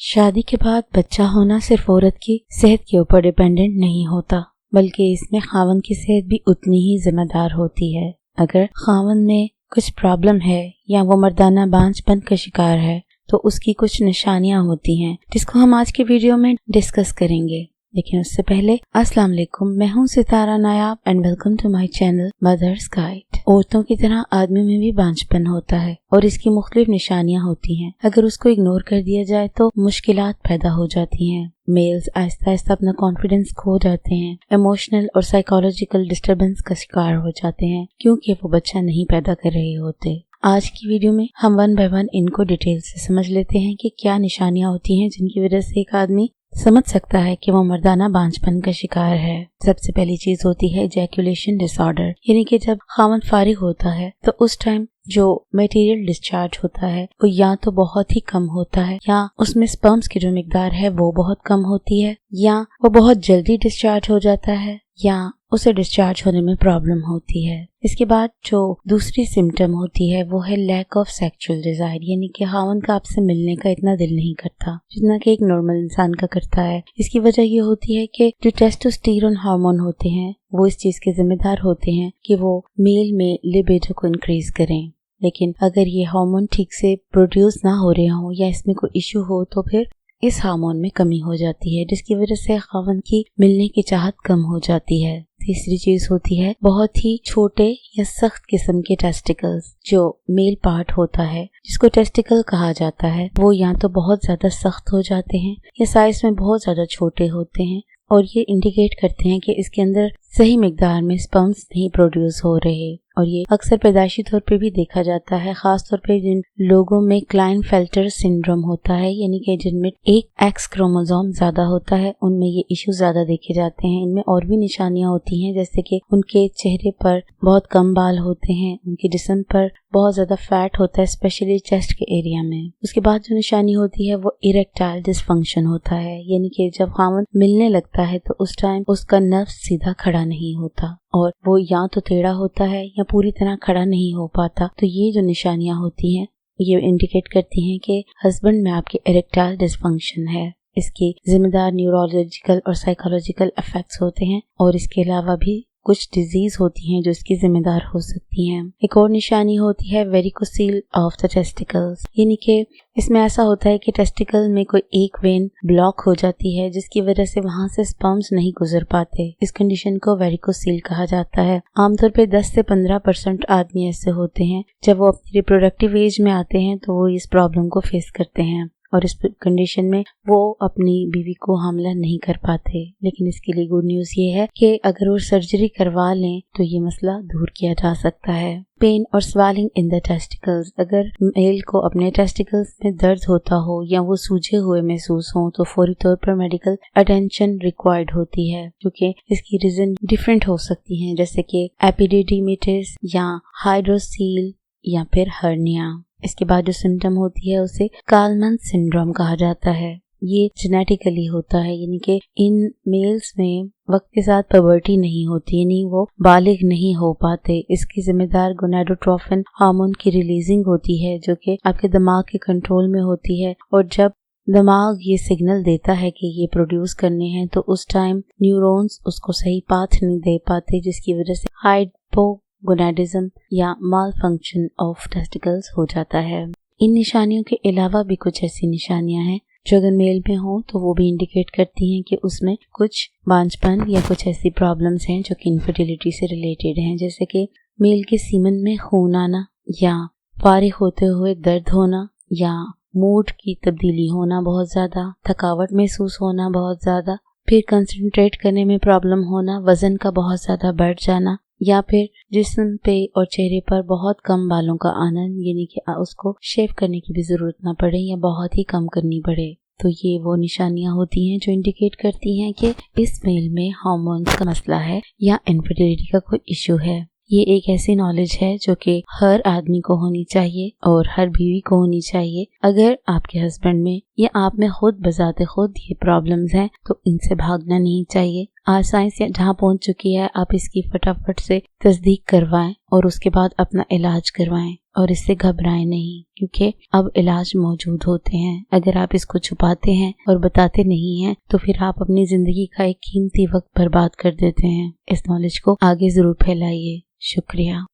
शादी के बाद बच्चा होना सिर्फ औरत की सेहत के ऊपर डिपेंडेंट नहीं होता, बल्कि इसमें खावंद की सेहत भी उतनी ही जिम्मेदार होती है। अगर खावंद में कुछ प्रॉब्लम है या वो मर्दाना बांझपन का शिकार है तो उसकी कुछ निशानियां होती हैं जिसको हम आज के वीडियो में डिस्कस करेंगे। लेकिन उससे पहले अस्सलाम वालेकुम, मैं हूं Sitara Nayab and welcome to my channel mothers guide. औरतों की तरह आदमी में भी बांझपन होता है और इसकी मुख्तलिफ निशानियां होती हैं। अगर उसको इग्नोर कर दिया जाए तो मुश्किलात पैदा हो जाती हैं। मेल्स आहिस्ता आहिस्ता अपना कॉन्फिडेंस खो जाते हैं, इमोशनल और साइकोलॉजिकल डिस्टर्बेंस का शिकार हो जाते हैं क्योंकि वो बच्चा नहीं पैदा कर रहे होते। आज की वीडियो में हम वन बाय वन इनको डिटेल से समझ लेते हैं कि क्या निशानियां होती हैं जिनकी वजह से एक आदमी समझ सकता है कि वो मर्दाना बांझपन का शिकार है। सबसे पहली चीज होती है इजैकुलेशन डिसऑर्डर, यानी कि जब खावंद फारिग होता है तो उस टाइम जो मटेरियल डिस्चार्ज होता है वो या तो बहुत ही कम होता है या उसमें स्पर्म्स की जो मिकदार है वो बहुत कम होती है, या वो बहुत जल्दी डिस्चार्ज हो जाता है या उसे डिस्चार्ज होने में प्रॉब्लम होती है। इसके बाद जो दूसरी सिम्टम होती है वो है लैक ऑफ सेक्सुअल डिजायर, यानी कि खावंद का आपसे मिलने का इतना दिल नहीं करता जितना कि एक नॉर्मल इंसान का करता है। इसकी वजह ये होती है कि जो टेस्टोस्टेरोन हार्मोन होते हैं वो इस चीज के जिम्मेदार होते हैं कि वो मेल में लिबिडो को इंक्रीज करें। लेकिन अगर ये हार्मोन ठीक से प्रोड्यूस ना हो रहे हो या इसमें कोई इश्यू हो तो फिर इस हार्मोन में कमी हो जाती है, जिसकी वजह से खावंद की मिलने की चाहत कम हो जाती है। तीसरी चीज होती है बहुत ही छोटे या सख्त किस्म के टेस्टिकल्स। जो मेल पार्ट होता है जिसको टेस्टिकल कहा जाता है वो या तो बहुत ज्यादा सख्त हो जाते हैं या साइज में बहुत ज्यादा छोटे होते हैं, और ये इंडिकेट करते हैं कि इसके अंदर सही मिकदार में स्पर्म्स नहीं प्रोड्यूस हो रहे। और ये अक्सर पैदाइशी तौर पे भी देखा जाता है, खास तौर पे जिन लोगों में क्लाइनफेल्टर सिंड्रोम होता है, यानी कि जिनमें एक एक्स क्रोमोसोम ज्यादा होता है, उनमें ये इश्यू ज्यादा देखे जाते हैं। इनमें और भी निशानियां होती हैं, जैसे कि उनके चेहरे पर बहुत कम बाल होते हैं, उनके जिस्म पर बहुत ज्यादा फैट होता है, स्पेशली चेस्ट के एरिया में। उसके बाद जो निशानी होती है वो इरेक्टाइल डिसफंक्शन होता है, यानी कि जब खावंद मिलने लगता है तो उस टाइम उसका नर्व सीधा खड़ा नहीं होता और वो या तो टेढ़ा होता है या पूरी तरह खड़ा नहीं हो पाता। तो ये जो निशानियां होती हैं ये इंडिकेट करती हैं कि हस्बैंड में आपके इरेक्टाइल डिसफंक्शन है। इसके जिम्मेदार न्यूरोलॉजिकल और साइकोलॉजिकल इफेक्ट्स होते हैं और इसके अलावा भी कुछ डिजीज होती हैं जो इसकी जिम्मेदार हो सकती हैं। एक और निशानी होती है वेरिकोसील ऑफ द टेस्टिकल्स, यानी कि इसमें ऐसा होता है कि टेस्टिकल में कोई एक वेन ब्लॉक हो जाती है जिसकी वजह से वहां से स्पर्म्स नहीं गुजर पाते। इस कंडीशन को वेरिकोसील कहा जाता है। आमतौर पे 10 से 15% आदमी ऐसे होते हैं जब वो अपनी रिप्रोडक्टिव एज में आते हैं तो वो इस प्रॉब्लम को फेस करते हैं और इस कंडीशन में वो अपनी बीवी को हामला नहीं कर पाते। लेकिन इसके लिए गुड न्यूज ये है कि अगर वो सर्जरी करवा लें तो ये मसला दूर किया जा सकता है। पेन और स्वेलिंग इन द टेस्टिकल्स, अगर मेल को अपने टेस्टिकल्स में दर्द होता हो या वो सूजे हुए महसूस हो तो फौरी तौर पर मेडिकल अटेंशन रिक्वायर्ड होती है, क्योंकि इसकी रीजन डिफरेंट हो सकती हैं, जैसे कि एपिडिडिमिटिस या हाइड्रोसील या फिर हर्निया। इसके बाद जो सिम्टम होती है उसे कालमन सिंड्रोम कहा जाता है। ये जेनेटिकली होता है, यानी कि इन मेल्स में वक्त के साथ पबर्टी नहीं होती, यानी वो बालिग नहीं हो पाते। इसकी जिम्मेदार गोनाडोट्रोफिन हार्मोन की रिलीजिंग होती है जो कि आपके दिमाग के कंट्रोल में होती है, और जब दिमाग ये सिग्नल देता है कि ये प्रोड्यूस करने हैं तो उस टाइम न्यूरॉन्स उसको सही पाथ नहीं दे पाते, जिसकी वजह से हाइपोगोनाडिज्म या माल फंक्शन ऑफ टेस्टिकल्स हो जाता है। इन निशानियों के अलावा भी कुछ ऐसी निशानियां हैं जो अगर मेल में हो तो वो भी इंडिकेट करती हैं कि उसमें कुछ बांझपन या कुछ ऐसी प्रॉब्लम्स हैं जो कि इनफर्टिलिटी से रिलेटेड हैं, जैसे कि मेल के सीमन में खून आना या फारिग होते हुए दर्द होना या मूड की तब्दीली होना बहुत ज्यादा, थकावट महसूस होना बहुत ज्यादा, फिर कंसंट्रेट करने में प्रॉब्लम होना, वजन का बहुत ज्यादा बढ़ जाना, या फिर जिस्म पे और चेहरे पर बहुत कम बालों का आना, यानी कि उसको शेव करने की भी जरूरत ना पड़े या बहुत ही कम करनी पड़े। तो ये वो निशानियां होती हैं जो इंडिकेट करती हैं कि इस मेल में हार्मोन्स का मसला है या इनफर्टिलिटी का कोई इश्यू है। ये एक ऐसी नॉलेज है जो कि हर आदमी को होनी चाहिए और हर बीवी को होनी चाहिए। अगर आपके हस्बैंड में या आप में खुद बजाते खुद ये प्रॉब्लम्स हैं तो इनसे भागना नहीं चाहिए। आज साइंस जहाँ पहुंच चुकी है, आप इसकी फटाफट से तस्दीक करवाएं और उसके बाद अपना इलाज करवाएं और इससे घबराएं नहीं, क्योंकि अब इलाज मौजूद होते हैं। अगर आप इसको छुपाते हैं और बताते नहीं हैं तो फिर आप अपनी जिंदगी का एक कीमती वक्त बर्बाद कर देते हैं। इस नॉलेज को आगे जरूर फैलाइए। शुक्रिया।